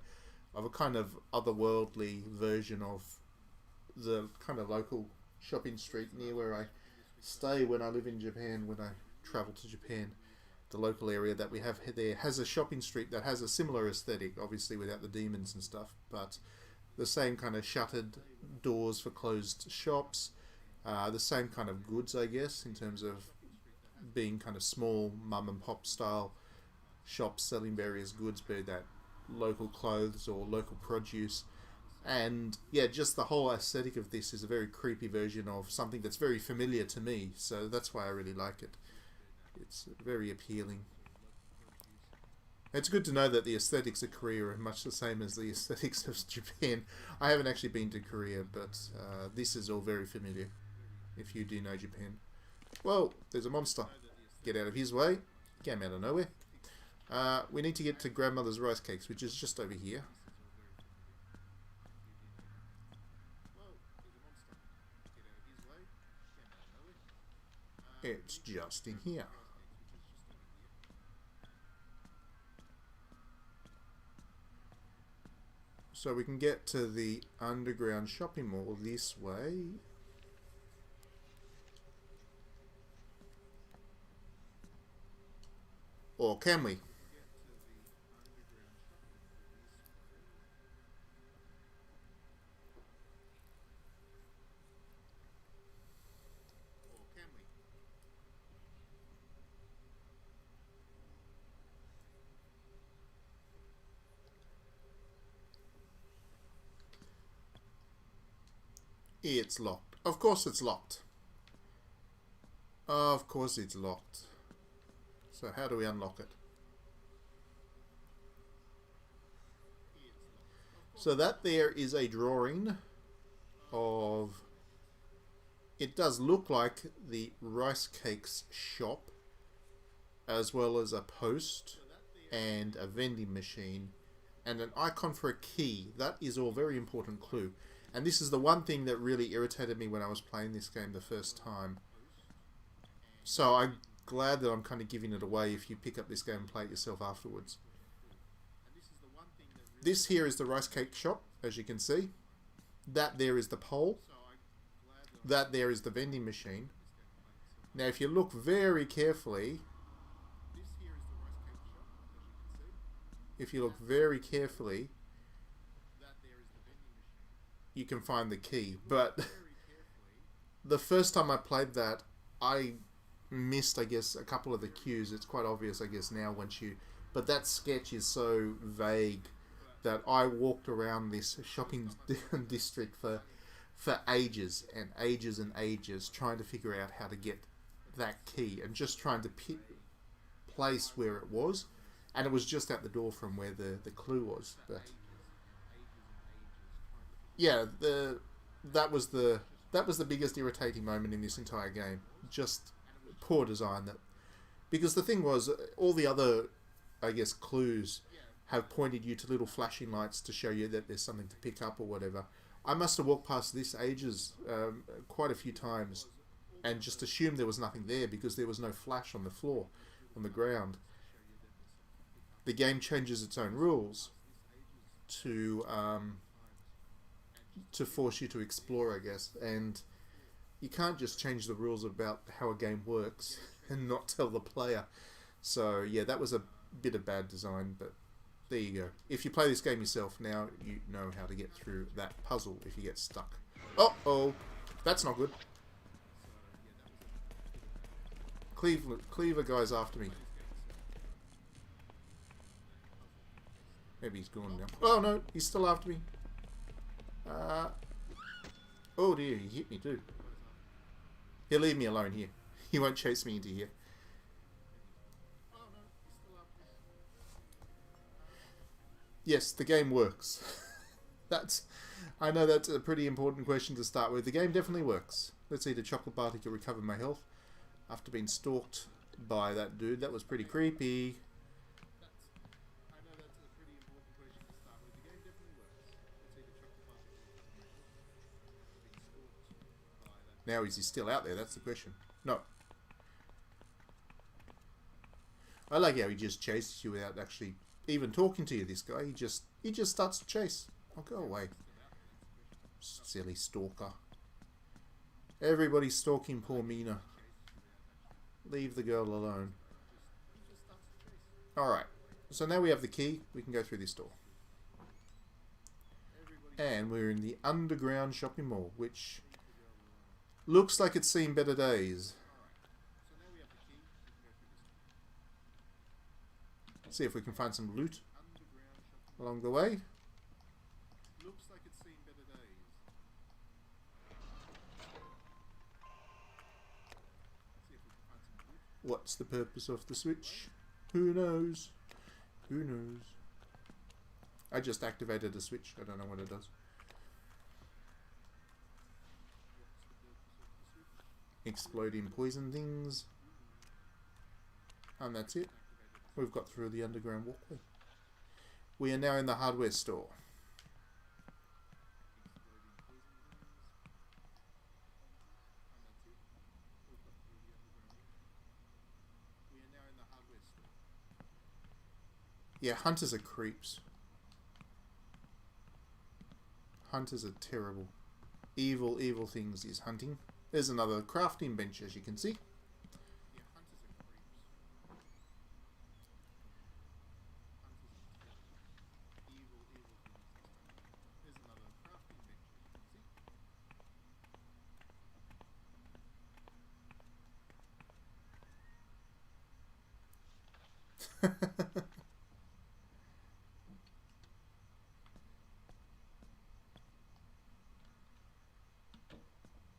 of a kind of otherworldly version of the kind of local shopping street near where I stay when I live in Japan, when I travel to Japan. The local area that we have there has a shopping street that has a similar aesthetic, obviously without the demons and stuff, but the same kind of shuttered doors for closed shops, the same kind of goods, I guess, in terms of being kind of small mum and pop style shops selling various goods, be that local clothes or local produce. And yeah, just the whole aesthetic of this is a very creepy version of something that's very familiar to me, so that's why I really like it. It's very appealing. It's good to know that the aesthetics of Korea are much the same as the aesthetics of Japan. I haven't actually been to Korea, but this is all very familiar, if you do know Japan. Well, there's a monster. Get out of his way. Came out of nowhere. We need to get to Grandmother's rice cakes, which is just over here. It's just in here. So we can get to the underground shopping mall this way. Or can we? It's locked. Of course it's locked. Of course it's locked. So how do we unlock it? So that there is a drawing of... It does look like the Rice Cakes shop, as well as a post and a vending machine and an icon for a key. That is all very important clue. And this is the one thing that really irritated me when I was playing this game the first time. So I'm glad that I'm kind of giving it away if you pick up this game and play it yourself afterwards. This here is the Rice Cake shop, as you can see. That there is the pole. That there is the vending machine. Now if you look very carefully, you can find the key. But the first time I played that, I missed, I guess, a couple of the cues. It's quite obvious, I guess, now once you... But that sketch is so vague that I walked around this shopping district for ages and ages and ages trying to figure out how to get that key and just trying to place where it was. And it was just out the door from where the clue was. But yeah, that was the biggest irritating moment in this entire game. Just poor design. Because the thing was, all the other, I guess, clues have pointed you to little flashing lights to show you that there's something to pick up or whatever. I must have walked past this ages, quite a few times, and just assumed there was nothing there because there was no flash on the floor, on the ground. The game changes its own rules to force you to explore, I guess, and you can't just change the rules about how a game works and not tell the player. So yeah, that was a bit of bad design, but there you go. If you play this game yourself, now you know how to get through that puzzle if you get stuck. Oh, that's not good. Cleaver guy's after me. Maybe he's gone now. Oh no, he's still after me. Oh dear, he hit me too. He'll leave me alone here. He won't chase me into here. Yes, the game works. I know that's a pretty important question to start with. The game definitely works. Let's eat a chocolate bar to recover my health after being stalked by that dude. That was pretty creepy. Now is he still out there? That's the question. No. I like how he just chases you without actually even talking to you, this guy. He just starts to chase. I'll go away. Silly stalker. Everybody's stalking poor Mina. Leave the girl alone. Alright. So now we have the key. We can go through this door. And we're in the underground shopping mall, which looks like it's seen better days. See if we can find some loot along the way. What's the purpose of the switch? Who knows? Who knows? I just activated a switch. I don't know what it does. Exploding poison things. And that's it. We've got through the underground walkway. We are now in the hardware store. Yeah, hunters are creeps. Hunters are terrible. Evil, evil things is hunting. There's another crafting bench, as you can see.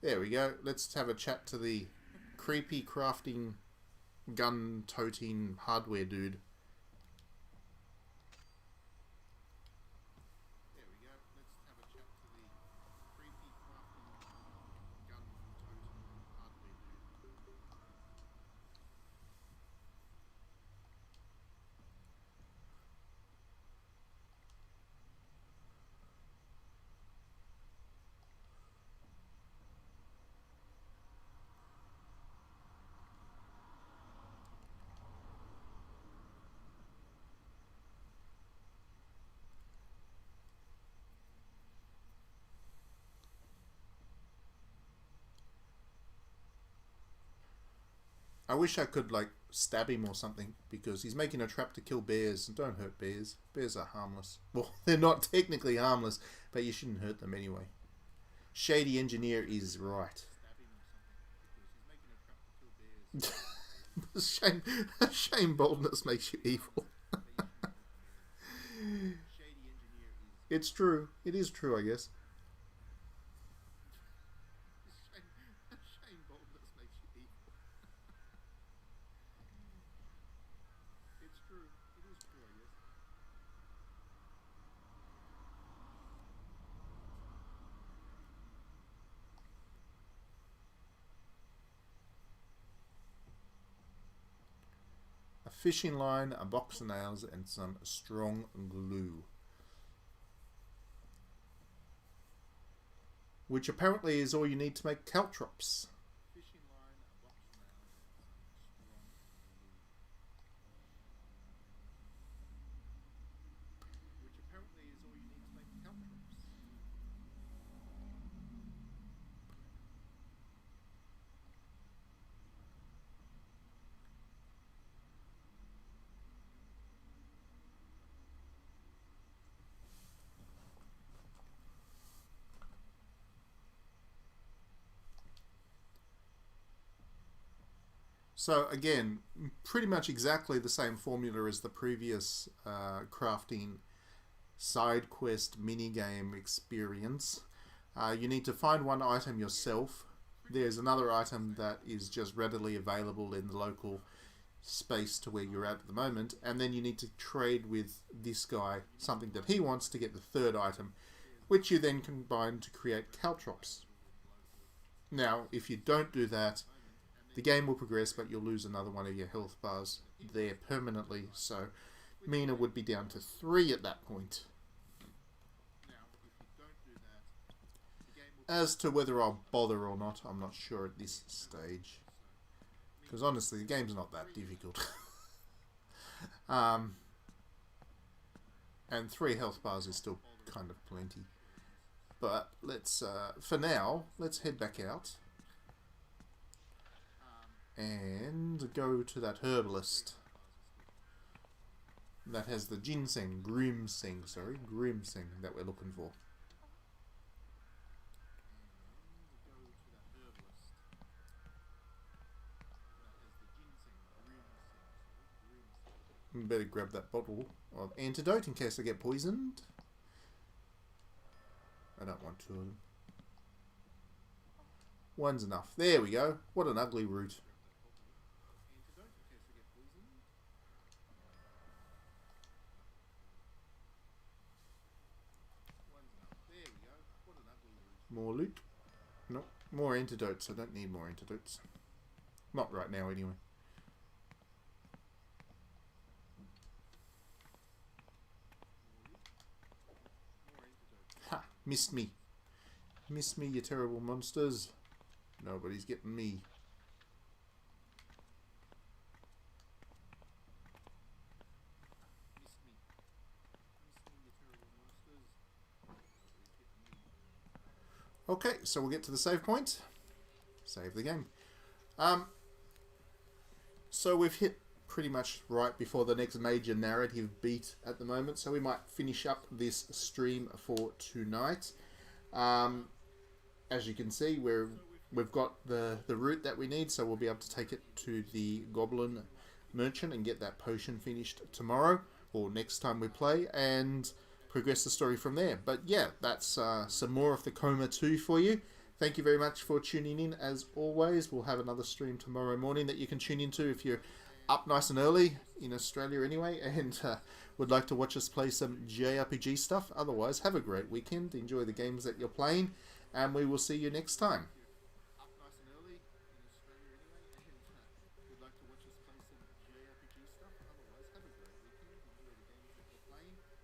There we go. Let's have a chat to the creepy crafting, gun-toting hardware dude. There we go. Let's have a chat to the creepy crafting gun-toting hardware dude. I wish I could, like, stab him or something, because he's making a trap to kill bears. Don't hurt bears. Bears are harmless. Well, they're not technically harmless, but you shouldn't hurt them anyway. Shady Engineer is right. Stab him or something, because he's making a trap to kill bears. Shame boldness makes you evil. Shady Engineer is... It's true. It is true, I guess. Shame boldness makes you evil. It's true. It is true, I guess. A fishing line, a box of nails, and some strong glue. Which apparently is all you need to make caltrops. Fishing line, a box of nails, and some strong glue. Which apparently is all you need to make caltrops. So again, pretty much exactly the same formula as the previous crafting side quest minigame experience. You need to find one item yourself. There's another item that is just readily available in the local space to where you're at the moment, and then you need to trade with this guy something that he wants to get the third item, which you then combine to create caltrops. Now, if you don't do that, the game will progress, but you'll lose another one of your health bars there permanently, so Mina would be down to 3 at that point. As to whether I'll bother or not, I'm not sure at this stage. Because honestly, the game's not that difficult. And 3 health bars is still kind of plenty. But let's, for now, let's head back out. And go to that herbalist that has the grimsing that we're looking for. Better grab that bottle of antidote in case I get poisoned. I don't want 2 of them. One's enough. There we go. What an ugly root. More loot? No. More antidotes. I don't need more antidotes. Not right now, anyway. Ha! Missed me. Missed me, you terrible monsters. Nobody's getting me. Okay, so we'll get to the save point. Save the game. So we've hit pretty much right before the next major narrative beat at the moment, so we might finish up this stream for tonight. As you can see, we've got the route that we need, so we'll be able to take it to the Goblin Merchant and get that potion finished tomorrow, or next time we play, and progress the story from there. But yeah, that's some more of the Coma 2 for you. thank you very much for tuning in. As always, we'll have another stream tomorrow morning that you can tune into if you're up nice and early in Australia anyway, and would like to watch us play some JRPG stuff. Otherwise, have a great weekend. Enjoy the games that you're playing, and we will see you next time.